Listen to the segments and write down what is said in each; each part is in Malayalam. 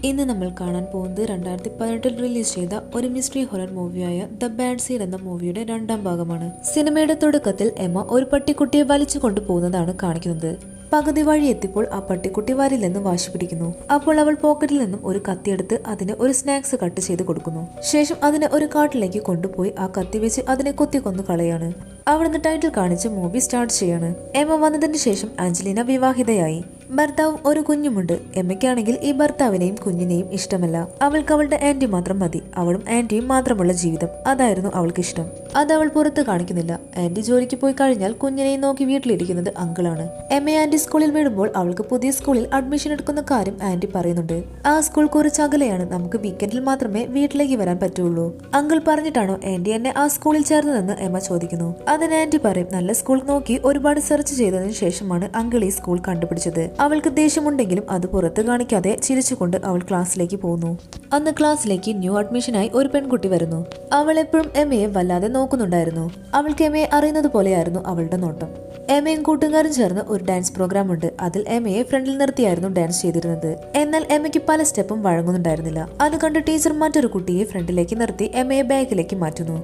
ഇന്ന് നമ്മൾ കാണാൻ പോകുന്നത് 2018 റിലീസ് ചെയ്ത ഒരു മിസ്റ്ററി ഹൊറർ മൂവിയായ ദ ബാഡ് സീഡ് എന്ന മൂവിയുടെ രണ്ടാം ഭാഗമാണ്. സിനിമയുടെ തുടക്കത്തിൽ എമ്മ ഒരു പട്ടിക്കുട്ടിയെ വലിച്ചു കൊണ്ടുപോകുന്നതാണ് കാണിക്കുന്നത്. പകുതി വഴി എത്തിയപ്പോൾ ആ പട്ടിക്കുട്ടി വരില്ലെന്ന് വാശി പിടിക്കുന്നു. അപ്പോൾ അവൾ പോക്കറ്റിൽ നിന്നും ഒരു കത്തിയെടുത്ത് അതിന് ഒരു സ്നാക്സ് കട്ട് ചെയ്ത് കൊടുക്കുന്നു. ശേഷം അതിനെ ഒരു കാട്ടിലേക്ക് കൊണ്ടുപോയി ആ കത്തി വെച്ച് അതിനെ കൊന്നു കളയാണ്. അവിടുന്ന് ടൈറ്റിൽ കാണിച്ച് മൂവി സ്റ്റാർട്ട് ചെയ്യാണ്. എമ്മ വന്നതിന് ശേഷം ആഞ്ചലീന വിവാഹിതയായി. ഭർത്താവും ഒരു കുഞ്ഞുമുണ്ട്. എമ്മയ്ക്കാണെങ്കിൽ ഈ ഭർത്താവിനെയും കുഞ്ഞിനെയും ഇഷ്ടമല്ല. അവൾക്ക് അവളുടെ ആന്റി മാത്രം മതി. അവളും ആന്റിയും മാത്രമുള്ള ജീവിതം, അതായിരുന്നു അവൾക്ക് ഇഷ്ടം. അത് അവൾ പുറത്ത് കാണിക്കുന്നില്ല. ആന്റി ജോലിക്ക് പോയി കഴിഞ്ഞാൽ കുഞ്ഞിനെയും നോക്കി വീട്ടിലിരിക്കുന്നത് അങ്കിളാണ്. എമ്മയെ ആന്റി സ്കൂളിൽ വിടുമ്പോൾ അവൾക്ക് പുതിയ സ്കൂളിൽ അഡ്മിഷൻ എടുക്കുന്ന കാര്യം ആന്റി പറയുന്നുണ്ട്. ആ സ്കൂൾ കുറച്ച് അകലെയാണ്. നമുക്ക് വീക്കെൻഡിൽ മാത്രമേ വീട്ടിലേക്ക് വരാൻ പറ്റുള്ളൂ. അങ്കിൾ പറഞ്ഞിട്ടാണോ ആന്റി എന്നെ ആ സ്കൂളിൽ ചേർന്നതെന്ന് എമ്മ ചോദിക്കുന്നു. അതിന് ആന്റി പറയും, നല്ല സ്കൂൾ നോക്കി ഒരുപാട് സെർച്ച് ചെയ്തതിനു ശേഷമാണ് അങ്കിൾ ഈ സ്കൂൾ കണ്ടുപിടിച്ചത്. അവൾക്ക് ദേഷ്യമുണ്ടെങ്കിലും അത് പുറത്ത് കാണിക്കാതെ ചിരിച്ചുകൊണ്ട് അവൾ ക്ലാസ്സിലേക്ക് പോകുന്നു. അന്ന് ക്ലാസ്സിലേക്ക് ന്യൂ അഡ്മിഷനായി ഒരു പെൺകുട്ടി വരുന്നു. അവൾ എപ്പോഴും എമ്മയെ വല്ലാതെ നോക്കുന്നുണ്ടായിരുന്നു. അവൾക്ക് എമ്മയെ അറിയുന്നത് പോലെയായിരുന്നു അവളുടെ നോട്ടം. എമ്മയും കൂട്ടുകാരും ചേർന്ന് ഒരു ഡാൻസ് പ്രോഗ്രാം ഉണ്ട്. അതിൽ എമ്മയെ ഫ്രണ്ടിൽ നിർത്തിയായിരുന്നു ഡാൻസ് ചെയ്തിരുന്നത്. എന്നാൽ എമ്മയ്ക്ക് പല സ്റ്റെപ്പും വഴങ്ങുന്നുണ്ടായിരുന്നില്ല. അത് കണ്ട് ടീച്ചർ മറ്റൊരു കുട്ടിയെ ഫ്രണ്ടിലേക്ക് നിർത്തി എമ്മയെ ബാക്കിലേക്ക് മാറ്റുന്നു.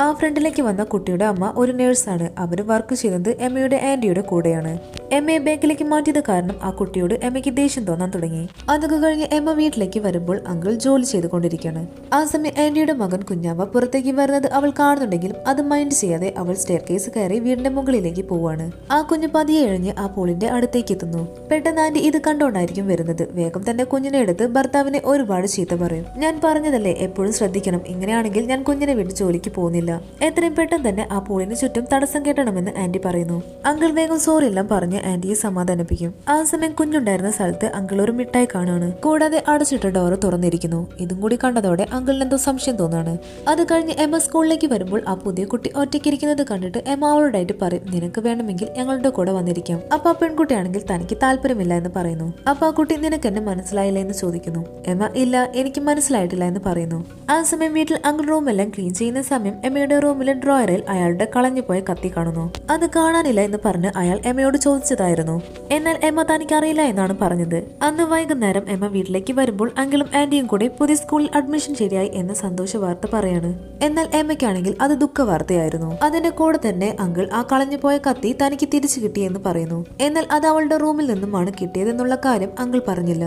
ആ ഫ്രണ്ടിലേക്ക് വന്ന കുട്ടിയുടെ അമ്മ ഒരു നേഴ്സാണ്. അവര് വർക്ക് ചെയ്യുന്നത് എമ്മയുടെ ആന്റിയുടെ കൂടെയാണ്. എമ്മയെ ബാക്കിലേക്ക് മാറ്റിയത് കാരണം ആ കുട്ടിയോട് എമ്മയ്ക്ക് ദേഷ്യം തോന്നാൻ തുടങ്ങി. അതൊക്കെ കഴിഞ്ഞ് എമ്മ വീട്ടിലേക്ക് വരുമ്പോൾ അങ്കിൾ ജോലി ചെയ്തുകൊണ്ടിരിക്കുകയാണ്. ആ സമയം ആന്റിയുടെ മകൻ കുഞ്ഞാവ പുറത്തേക്ക് വരുന്നത് അവൾ കാണുന്നുണ്ടെങ്കിലും അത് മൈൻഡ് ചെയ്യാതെ അവൾ സ്റ്റെയർ കേസ് കയറി വീടിന്റെ മുകളിലേക്ക് പോവാണ്. ആ കുഞ്ഞ് പതിയെ എഴിഞ്ഞ് ആ പൂളിന്റെ അടുത്തേക്ക് എത്തുന്നു. പെട്ടെന്ന് ആന്റി ഇത് കണ്ടോണ്ടായിരിക്കും വരുന്നത്. വേഗം തന്നെ കുഞ്ഞിനെ എടുത്ത് ഭർത്താവിനെ ഒരുപാട് ചീത്ത പറയും. ഞാൻ പറഞ്ഞതല്ലേ, എപ്പോഴും ശ്രദ്ധിക്കണം. ഇങ്ങനെയാണെങ്കിൽ ഞാൻ കുഞ്ഞിനെ വിട്ട് ജോലിക്ക് പോകുന്നില്ല. എത്രയും പെട്ടെന്ന് തന്നെ ആ പൂളിന് ചുറ്റും തടസ്സം കെട്ടണമെന്ന് ആന്റി പറയുന്നു. അങ്കിൾ വേഗം സോറി എല്ലാം പറഞ്ഞ് ആന്റിയെ സമാധാനിപ്പിക്കും. ആ സമയം കുഞ്ഞുണ്ടായിരുന്ന സ്ഥലത്ത് അങ്കിൾ ഒരു മിഠായി കാണാണ്. കൂടാതെ അടച്ചിട്ട ഡോറ് തുറന്നിരിക്കുന്നു. ഇതും കൂടി കണ്ടതോടെ അങ്കിളിന് എന്തോ സംശയം തോന്നാണ്. അത് കഴിഞ്ഞ് എമ്മ സ്കൂളിലേക്ക് വരുമ്പോൾ ആ പുതിയ കുട്ടി ഒറ്റയ്ക്കിരിക്കുന്നത് കണ്ടിട്ട് എമ്മ അവളോടായിട്ട് പറയും, നിനക്ക് വേണമെങ്കിൽ ഞങ്ങളുടെ കൂടെ വന്നിരിക്കാം. അപ്പൊ ആ പെൺകുട്ടിയാണെങ്കിൽ തനിക്ക് താല്പര്യമില്ല എന്ന് പറയുന്നു. അപ്പൊ ആ കുട്ടി നിനക്ക് എന്നെ മനസ്സിലായില്ല എന്ന് ചോദിക്കുന്നു. എമ്മ ഇല്ല, എനിക്ക് മനസ്സിലായിട്ടില്ല എന്ന് പറയുന്നു. ആ സമയം വീട്ടിൽ അങ്കിൾ റൂമെല്ലാം ക്ലീൻ ചെയ്യുന്ന സമയം എമ്മയുടെ റൂമിലെ ഡ്രോയറിൽ അയാളുടെ കളഞ്ഞുപോയ കത്തി കാണുന്നു. അത് കാണാനില്ല എന്ന് പറഞ്ഞ് അയാൾ എമ്മയോട് ചോദിച്ചതായിരുന്നു. എന്നാൽ എമ്മ തനിക്ക് അറിയില്ല എന്നാണ് പറഞ്ഞത്. അന്ന് വൈകുന്നേരം എമ്മ വീട്ടിലേക്ക് വരുമ്പോൾ അങ്കിളും ആന്റിയും കൂടി പുതിയ സ്കൂളിൽ അഡ്മിഷൻ ശരിയായി എന്ന സന്തോഷ വാർത്ത പറയാണ്. എന്നാൽ എമ്മയ്ക്കാണെങ്കിൽ അത് ദുഃഖ വാർത്തയായിരുന്നു. അതിന്റെ കൂടെ തന്നെ അങ്കിൾ ആ കളഞ്ഞുപോയ കത്തി തനിക്ക് തിരിച്ചു കിട്ടിയെന്ന് പറയുന്നു. എന്നാൽ അത് അവളുടെ റൂമിൽ നിന്നുമാണ് കിട്ടിയതെന്നുള്ള കാര്യം അങ്കിൾ പറഞ്ഞില്ല.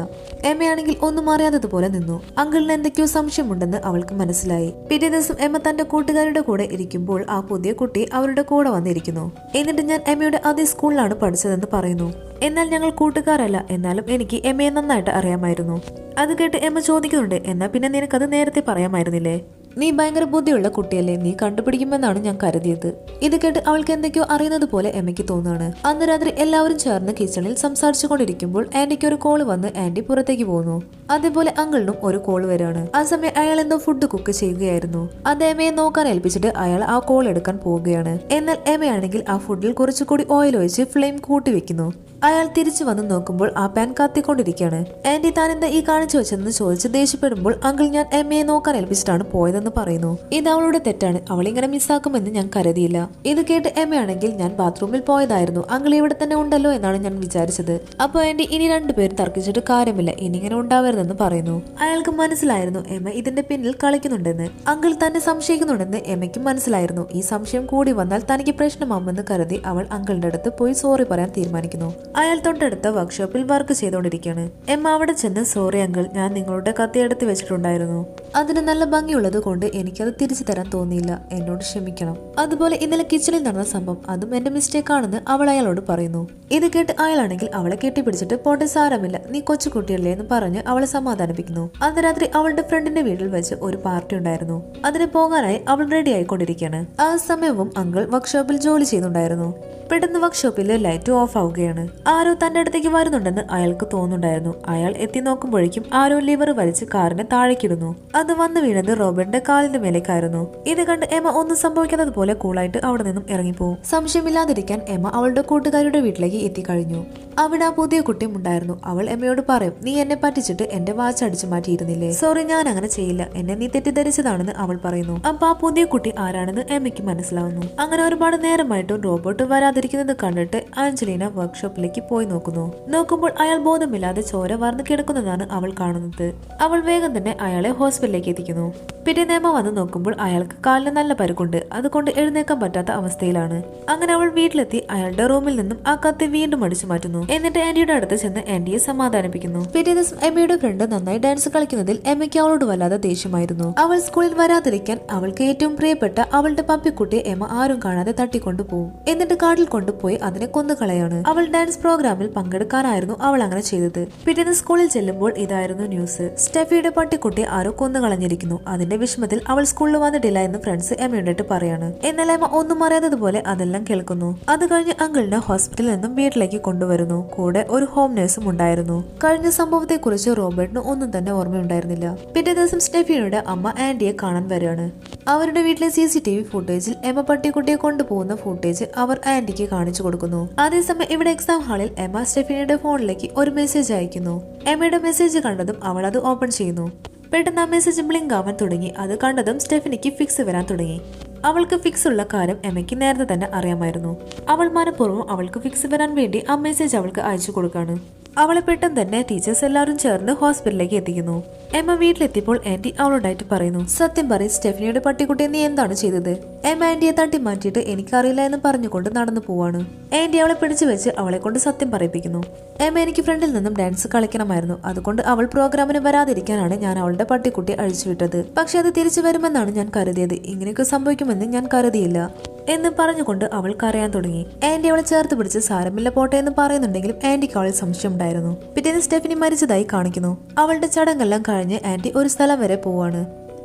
എമ്മയാണെങ്കിൽ ഒന്നും അറിയാത്തതുപോലെ നിന്നു. അങ്കിളിന് എന്തൊക്കെയോ സംശയമുണ്ടെന്ന് അവൾക്ക് മനസ്സിലായി. പിറ്റേ ദിവസം എമ്മ തന്റെ കൂട്ടുകാരുടെ കൂടെ ഇരിക്കുമ്പോൾ ആ പുതിയ കുട്ടി അവരുടെ കൂടെ വന്നിരിക്കുന്നു. എന്നിട്ട് ഞാൻ എമ്മയുടെ അതേ സ്കൂളിലാണ് പഠിച്ചതെന്ന് പറയുന്നു. എന്നാൽ ഞങ്ങൾ കൂട്ടുകാരല്ല, എന്നാലും എനിക്ക് എമ്മയെ നന്നായിട്ട് അറിയാമായിരുന്നു. അത് കേട്ട് എമ്മ ചോദിക്കുന്നുണ്ട്, എന്നാ പിന്നെ നിനക്കത് നേരത്തെ പറയാമായിരുന്നില്ലേ? നീ ഭയങ്കര ബുദ്ധിയുള്ള കുട്ടിയല്ലേ, നീ കണ്ടുപിടിക്കുമെന്നാണ് ഞാൻ കരുതിയത്. ഇത് കേട്ട് അവൾക്ക് എന്തൊക്കെയോ അറിയുന്നത് പോലെ എമ്മയ്ക്ക് തോന്നുകയാണ്. അന്ന് രാത്രി എല്ലാവരും ചേർന്ന് കിച്ചണിൽ സംസാരിച്ചു കൊണ്ടിരിക്കുമ്പോൾ ആന്റിക്ക് ഒരു കോള് വന്ന് ആന്റി പുറത്തേക്ക് പോകുന്നു. അതേപോലെ അങ്കിളിനും ഒരു കോള് വരികയാണ്. ആ സമയം അയാൾ എന്തോ ഫുഡ് കുക്ക് ചെയ്യുകയായിരുന്നു. അത് എമ്മയെ നോക്കാൻ ഏൽപ്പിച്ചിട്ട് അയാൾ ആ കോൾ എടുക്കാൻ പോവുകയാണ്. എന്നാൽ എമ്മയാണെങ്കിൽ ആ ഫുഡിൽ കുറച്ചുകൂടി ഓയിൽ ഒഴിച്ച് ഫ്ലെയിം കൂട്ടി വെക്കുന്നു. അയാൾ തിരിച്ചു വന്ന് നോക്കുമ്പോൾ ആ പാൻ കത്തിക്കൊണ്ടിരിക്കുകയാണ്. ആന്റി താൻ എന്താ ഈ കാണിച്ചു വെച്ചതെന്ന് ചോദിച്ച് ദേഷ്യപ്പെടുമ്പോൾ അങ്കിൾ ഞാൻ എമ്മയെ നോക്കാൻ ഏൽപ്പിച്ചിട്ടാണ് പോയതെന്ന് പറയുന്നു. ഇത് അവളുടെ തെറ്റാണ്, അവളിങ്ങനെ മിസ്സാക്കുമെന്ന് ഞാൻ കരുതിയില്ല. ഇത് കേട്ട് എമ്മയാണെങ്കിൽ ഞാൻ ബാത്റൂമിൽ പോയതായിരുന്നു, അങ്കിൾ ഇവിടെ തന്നെ ഉണ്ടല്ലോ എന്നാണ് ഞാൻ വിചാരിച്ചത്. അപ്പൊ ആന്റി ഇനി രണ്ടുപേരും തർക്കിച്ചിട്ട് കാര്യമില്ല, ഇനി ഇങ്ങനെ ഉണ്ടാവരുതെന്ന് പറയുന്നു. അയാൾക്ക് മനസ്സിലായിരുന്നു എമ്മ ഇതിന്റെ പിന്നിൽ കളിക്കുന്നുണ്ടെന്ന്. അങ്കിൾ തന്നെ സംശയിക്കുന്നുണ്ടെന്ന് എമ്മയ്ക്കും മനസ്സിലായിരുന്നു. ഈ സംശയം കൂടി വന്നാൽ തനിക്ക് പ്രശ്നമാകുമെന്ന് കരുതി അവൾ അങ്കിളിന്റെ അടുത്ത് പോയി സോറി പറയാൻ തീരുമാനിക്കുന്നു. അയാൾ തൊട്ടടുത്ത വർക്ക്ഷോപ്പിൽ വർക്ക് ചെയ്തുകൊണ്ടിരിക്കുകയാണ്. എമ്മ അവിടെ ചെന്ന്, സോറി അങ്കിൾ, ഞാൻ നിങ്ങളുടെ കത്തി എടുത്ത് വെച്ചിട്ടുണ്ടായിരുന്നു. അതിന് നല്ല ഭംഗിയുള്ളത് കൊണ്ട് എനിക്കത് തിരിച്ചു തരാൻ തോന്നിയില്ല, എന്നോട് ക്ഷമിക്കണം. അതുപോലെ ഇന്നലെ കിച്ചണിൽ നടന്ന സംഭവം അതും എന്റെ മിസ്റ്റേക്ക് ആണെന്ന് അവൾ അയാളോട് പറയുന്നു. ഇത് കേട്ട് അയാളാണെങ്കിൽ അവളെ കെട്ടിപ്പിടിച്ചിട്ട് പോട്ടെ സാരമില്ല, നീ കൊച്ചുകുട്ടിയല്ലേ എന്ന് പറഞ്ഞ് അവളെ സമാധാനിപ്പിക്കുന്നു. അന്ന് രാത്രി അവളുടെ ഫ്രണ്ടിന്റെ വീട്ടിൽ വെച്ച് ഒരു പാർട്ടി ഉണ്ടായിരുന്നു. അതിന് പോകാനായി അവൾ റെഡി ആയിക്കൊണ്ടിരിക്കുകയാണ്. ആ സമയവും അങ്കിൾ വർക്ക്ഷോപ്പിൽ ജോലി ചെയ്യുന്നുണ്ടായിരുന്നു. പെട്ടെന്ന് വർക്ക്ഷോപ്പിലെ ലൈറ്റ് ഓഫ് ആവുകയാണ്. ആരോ തന്റെ അടുത്തേക്ക് വരുന്നുണ്ടെന്ന് അയാൾക്ക് തോന്നുന്നുണ്ടായിരുന്നു. അയാൾ എത്തി നോക്കുമ്പോഴേക്കും ആരോ ലിവർ വലിച്ച് കാറിനെ താഴേക്കിടുന്നു. അത് വന്ന് വീണത് റോബിന്റെ കാലിന്റെ മേലേക്കായിരുന്നു. ഇത് കണ്ട് എമ്മ ഒന്നും സംഭവിക്കാത്തത് പോലെ കൂളായിട്ട് അവിടെ നിന്നും ഇറങ്ങിപ്പോവും. സംശയമില്ലാതിരിക്കാൻ എമ്മ അവളുടെ കൂട്ടുകാരുടെ വീട്ടിലേക്ക് എത്തിക്കഴിഞ്ഞു. അവിടെ ആ പുതിയ കുട്ടിയും ഉണ്ടായിരുന്നു. അവൾ എമ്മയോട് പറയും, നീ എന്നെ പറ്റിച്ചിട്ട് എന്റെ വാച്ച് അടിച്ചു മാറ്റിയിരുന്നില്ലേ? സോറി, ഞാൻ അങ്ങനെ ചെയ്യില്ല, എന്നെ നീ തെറ്റിദ്ധരിച്ചതാണെന്ന് അവൾ പറയുന്നു. അപ്പൊ ആ പുതിയ കുട്ടി ആരാണെന്ന് എമ്മയ്ക്ക് മനസ്സിലാവുന്നു. അങ്ങനെ ഒരുപാട് നേരമായിട്ടും റോബോട്ട് വരാതിരിക്കുന്നത് കണ്ടിട്ട് ആഞ്ചലീന വർക്ക്ഷോപ്പിലേക്ക് പോയി നോക്കുമ്പോൾ അയാൾ ബോധമില്ലാതെ ചോര വാർന്ന് കിടക്കുന്നതാണ് അവൾ കാണുന്നത്. അവൾ വേഗം തന്നെ അയാളെ ഹോസ്പിറ്റലിലേക്ക് എത്തിക്കുന്നു. പിറ്റേന്ന് എമ്മ വന്ന് നോക്കുമ്പോൾ അയാൾക്ക് കാലിന് നല്ല പരുക്കുണ്ട്. അതുകൊണ്ട് എഴുന്നേക്കാൻ പറ്റാത്ത അവസ്ഥയിലാണ്. അങ്ങനെ അവൾ വീട്ടിലെത്തി അയാളുടെ റൂമിൽ നിന്നും ആ കത്തി വീണ്ടും അടിച്ചു മാറ്റുന്നു. എന്നിട്ട് ആന്റിയുടെ അടുത്ത് ചെന്ന് ആന്റിയെ സമാധാനിപ്പിക്കുന്നു. പിറ്റേ ദിവസം എമ്മയുടെ ഫ്രണ്ട് നന്നായി ഡാൻസ് കളിക്കുന്നതിൽ എമ്മയ്ക്ക് അവളോട് വല്ലാതെ ദേഷ്യമായിരുന്നു. അവൾ സ്കൂളിൽ വരാതിരിക്കാൻ അവൾക്ക് ഏറ്റവും പ്രിയപ്പെട്ട അവളുടെ പപ്പിക്കുട്ടിയെ എമ്മ ആരും കാണാതെ തട്ടിക്കൊണ്ടു പോകും. എന്നിട്ട് കാട്ടിൽ കൊണ്ടുപോയി അതിനെ കൊന്നുകളയാണ്. അവൾ ഡാൻസ് പ്രോഗ്രാമിൽ പങ്കെടുക്കാനായിരുന്നു അവൾ അങ്ങനെ ചെയ്തത്. പിറ്റേന്ന് സ്കൂളിൽ ചെല്ലുമ്പോൾ ഇതായിരുന്നു ന്യൂസ്. സ്റ്റെഫിയുടെ പട്ടിക്കുട്ടി ആരോ കൊന്നുകളഞ്ഞിരിക്കുന്നു. അതിന്റെ വിഷമത്തിൽ അവൾ സ്കൂളിൽ വന്നിട്ടില്ല എന്ന് ഫ്രണ്ട്സ് എമ്മയോടിട്ട് പറയാണ്. എന്നാൽ എമ്മ ഒന്നും അറിയാത്തതുപോലെ അതെല്ലാം കേൾക്കുന്നു. അത് കഴിഞ്ഞ് അങ്കിളിനെ ഹോസ്പിറ്റലിൽ നിന്നും വീട്ടിലേക്ക് കൊണ്ടുവരുന്നു. കൂടെ ഒരു ഹോം നഴ്സും ഉണ്ടായിരുന്നു. കഴിഞ്ഞ സംഭവത്തെ കുറിച്ച് റോബർട്ടിന് ഒന്നും തന്നെ ഓർമ്മയുണ്ടായിരുന്നില്ല. പിറ്റേ ദിവസം സ്റ്റെഫിയുടെ അമ്മ ആന്റിയെ കാണാൻ വരികയാണ്. അവരുടെ വീട്ടിലെ CCTV ഫുട്ടേജിൽ എമ്മ പട്ടിക്കുട്ടിയെ കൊണ്ടുപോകുന്ന ഫുട്ടേജ് അവർ ആന്റിക്ക് കാണിച്ചു കൊടുക്കുന്നു. അതേസമയം ഇവിടെ എക്സാം ഹാളിൽ എമ്മ സ്റ്റെഫിനിയുടെ ഫോണിലേക്ക് ഒരു മെസ്സേജ് അയക്കുന്നു. എമ്മയുടെ മെസ്സേജ് കണ്ടതും അവൾ അത് ഓപ്പൺ ചെയ്യുന്നു. പെട്ടെന്ന് ആ മെസ്സേജ് ബ്ലിങ്ക് ആവാൻ തുടങ്ങി. അത് കണ്ടതും സ്റ്റെഫിനിക്ക് ഫിക്സ് വരാൻ തുടങ്ങി. അവൾക്ക് ഫിക്സ് ഉള്ള കാര്യം എമ്മയ്ക്ക് നേരത്തെ തന്നെ അറിയാമായിരുന്നു. അവൾ മനഃപൂർവ്വം അവൾക്ക് ഫിക്സ് വരാൻ വേണ്ടി ആ മെസ്സേജ് അവൾക്ക് അയച്ചു കൊടുക്കാണ്. അവളെ പെട്ടെന്ന് തന്നെ ടീച്ചേഴ്സ് എല്ലാവരും ചേർന്ന് ഹോസ്പിറ്റലിലേക്ക് എത്തിക്കുന്നു. എമ്മ വീട്ടിലെത്തിയപ്പോൾ ആന്റി അവളോടായിട്ട് പറയുന്നു, സത്യം പറയും സ്റ്റെഫിനിയുടെ പട്ടിക്കുട്ടിയെ നീ എന്താണ് ചെയ്തത്? എമ്മ ആന്റിയെ തട്ടി മാറ്റിയിട്ട് എനിക്കറിയില്ല എന്ന് പറഞ്ഞുകൊണ്ട് നടന്നു പോവാണ്. ആന്റി അവളെ പിടിച്ചു വെച്ച് അവളെ കൊണ്ട് സത്യം പറയിപ്പിക്കുന്നു. എമ്മ, എനിക്ക് ഫ്രണ്ടിൽ നിന്നും ഡാൻസ് കളിക്കണമായിരുന്നു. അതുകൊണ്ട് അവൾ പ്രോഗ്രാമിന് വരാതിരിക്കാനാണ് ഞാൻ അവളുടെ പട്ടിക്കുട്ടിയെ അഴിച്ചുവിട്ടത്. പക്ഷെ അത് തിരിച്ചു വരുമെന്നാണ് ഞാൻ കരുതിയത്. ഇങ്ങനെയൊക്കെ സംഭവിക്കുമെന്ന് ഞാൻ കരുതിയില്ല എന്ന് പറഞ്ഞുകൊണ്ട് അവൾ കരയാൻ തുടങ്ങി. ആന്റി അവളെ ചേർത്ത് പിടിച്ച് സാരമില്ല പോട്ടെ എന്ന് പറയുന്നുണ്ടെങ്കിലും ആന്റിക്ക് അവളിൽ സംശയം ഉണ്ടായിരുന്നു. പിറ്റേന്ന് സ്റ്റെഫിനി മരിച്ചതായി കാണിക്കുന്നു. അവളുടെ ചടങ്ങെല്ലാം കഴിഞ്ഞ് ആന്റി ഒരു സ്ഥലം വരെ പോവാണ്.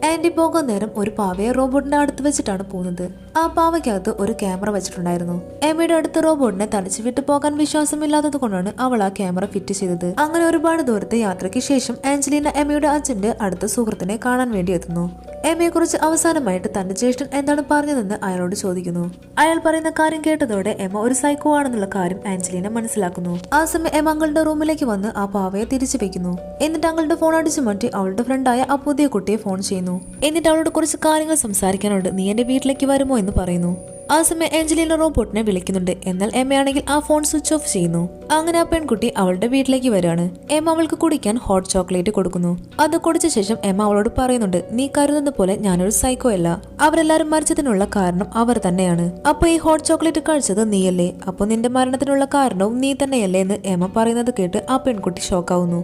ആന്റി പോകാൻ നേരം ഒരു പാവയെ റോബോട്ടിന്റെ അടുത്ത് വെച്ചിട്ടാണ് പോകുന്നത്. ആ പാവയ്ക്കകത്ത് ഒരു ക്യാമറ വെച്ചിട്ടുണ്ടായിരുന്നു. എമ്മയുടെ അടുത്ത് റോബോട്ടിനെ തനിച്ച് വിട്ടു പോകാൻ വിശ്വാസമില്ലാത്തത് കൊണ്ടാണ് അവൾ ആ ക്യാമറ ഫിറ്റ് ചെയ്തത്. അങ്ങനെ ഒരുപാട് ദൂരത്തെ യാത്രയ്ക്ക് ശേഷം ആഞ്ചലീന എമ്മയുടെ അച്ഛന്റെ അടുത്ത സുഹൃത്തിനെ കാണാൻ വേണ്ടി എത്തുന്നു. എമ്മയെ കുറിച്ച് അവസാനമായിട്ട് തന്റെ ജ്യേഷ്ഠൻ എന്താണ് പറഞ്ഞതെന്ന് അയാളോട് ചോദിക്കുന്നു. അയാൾ പറയുന്ന കാര്യം കേട്ടതോടെ എമ്മ ഒരു സൈക്കോ ആണെന്നുള്ള കാര്യം ആഞ്ചലീന മനസ്സിലാക്കുന്നു. ആ സമയം എമ്മ അങ്ങളുടെ റൂമിലേക്ക് വന്ന് ആ പാവയെ തിരിച്ചു വെക്കുന്നു. എന്നിട്ട് അങ്ങളുടെ ഫോൺ അടിച്ചു മാറ്റി അവളുടെ ഫ്രണ്ടായ ആ പുതിയ കുട്ടിയെ ഫോൺ ചെയ്യുന്നു. എന്നിട്ട് അവളോട് കുറച്ച് കാര്യങ്ങൾ സംസാരിക്കാനുണ്ട്, നീ എന്റെ വീട്ടിലേക്ക് വരുമോ എന്ന് പറയുന്നു. ആ സമയം ആഞ്ചലീന റോബോട്ടിനെ വിളിക്കുന്നുണ്ട്. എന്നാൽ എമ്മയാണെങ്കിൽ ആ ഫോൺ സ്വിച്ച് ഓഫ് ചെയ്യുന്നു. അങ്ങനെ ആ പെൺകുട്ടി അവളുടെ വീട്ടിലേക്ക് വരികയാണ്. എമ്മ അവൾക്ക് കുടിക്കാൻ ഹോട്ട് ചോക്ലേറ്റ് കൊടുക്കുന്നു. അത് കുടിച്ച ശേഷം എമ്മ അവളോട് പറയുന്നുണ്ട്, നീ കരുതുന്ന പോലെ ഞാനൊരു സൈക്കോ അല്ല. അവരെല്ലാരും മരിച്ചതിനുള്ള കാരണം അവർ തന്നെയാണ്. അപ്പൊ ഈ ഹോട്ട് ചോക്ലേറ്റ് കഴിച്ചത് നീയല്ലേ? അപ്പൊ നിന്റെ മരണത്തിനുള്ള കാരണവും നീ തന്നെയല്ലേ എന്ന് എമ്മ പറയുന്നത് കേട്ട് ആ പെൺകുട്ടി ഷോക്കാവുന്നു.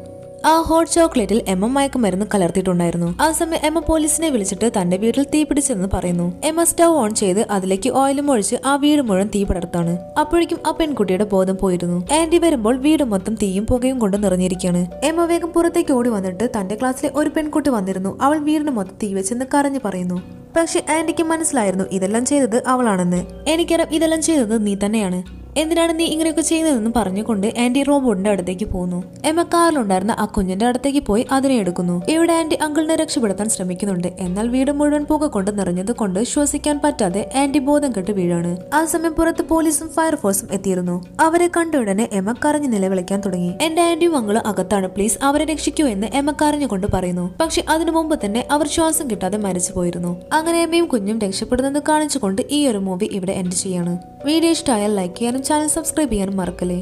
ആ ഹോട്ട് ചോക്ലേറ്റിൽ എമ്മ മയക്കുമരുന്ന് കലർത്തിയിട്ടുണ്ടായിരുന്നു. ആ സമയം എമ്മ പോലീസിനെ വിളിച്ചിട്ട് തന്റെ വീട്ടിൽ തീ പിടിച്ചെന്ന് പറയുന്നു. എമ്മ സ്റ്റൗ ഓൺ ചെയ്ത് അതിലേക്ക് ഓയിലും ഒഴിച്ച് ആ വീട് മുഴുവൻ തീ പടർത്താണ്. അപ്പോഴേക്കും ആ പെൺകുട്ടിയുടെ ബോധം പോയിരുന്നു. ആന്റി വരുമ്പോൾ വീട് മൊത്തം തീയും പുകയും കൊണ്ട് നിറഞ്ഞിരിക്കുകയാണ്. എമ്മ വേഗം പുറത്തേക്ക് ഓടി വന്നിട്ട് തന്റെ ക്ലാസ്സിലെ ഒരു പെൺകുട്ടി വന്നിരുന്നു. അവൾ വീടിന് മൊത്തം തീ വെച്ചെന്ന് കരഞ്ഞു പറയുന്നു. പക്ഷെ ആന്റിക്ക് മനസ്സിലായിരുന്നു ഇതെല്ലാം ചെയ്തത് അവളാണെന്ന്. എനിക്കറിയാം ഇതെല്ലാം ചെയ്തത് നീ തന്നെയാണ്. എന്തിനാണ് നീ ഇങ്ങനെയൊക്കെ ചെയ്യുന്നതെന്ന് പറഞ്ഞുകൊണ്ട് ആന്റി റോബോട്ടിന്റെ അടുത്തേക്ക് പോകുന്നു. എമ്മ കാറിലുണ്ടായിരുന്ന ആ കുഞ്ഞിന്റെ അടുത്തേക്ക് പോയി അതിനെ എടുക്കുന്നു. ഇവിടെ ആന്റി അങ്കിളിനെ രക്ഷപ്പെടുത്താൻ ശ്രമിക്കുന്നുണ്ട്. എന്നാൽ വീട് മുഴുവൻ പുക കൊണ്ട് നിറഞ്ഞത് കൊണ്ട് ശ്വസിക്കാൻ പറ്റാതെ ആന്റി ബോധം കെട്ട് വീഴാണ്. ആ സമയം പുറത്ത് പോലീസും ഫയർഫോഴ്സും എത്തിയിരുന്നു. അവരെ കണ്ടുടനെ എമ്മ കരഞ്ഞു നിലവിളിക്കാൻ തുടങ്ങി. എന്റെ ആന്റിയും അങ്കിളും അകത്താണ്, പ്ലീസ് അവരെ രക്ഷിക്കൂ എന്ന് എമ്മ കരഞ്ഞുകൊണ്ട് പറയുന്നു. പക്ഷെ അതിനു മുമ്പ് തന്നെ അവർ ശ്വാസം കിട്ടാതെ മരിച്ചു പോയിരുന്നു. അങ്ങനെ എമ്മയും കുഞ്ഞും രക്ഷപ്പെടുന്നത് കാണിച്ചുകൊണ്ട് ഈ ഒരു മൂവി ഇവിടെ എൻഡ് ചെയ്യാണ്. വീഡിയോ ഇഷ്ടമായാൽ ലൈക്ക് ചെയ്യാനും ചാനൽ സബ്സ്ക്രൈബ് ചെയ്യാനും മറക്കല്ലേ.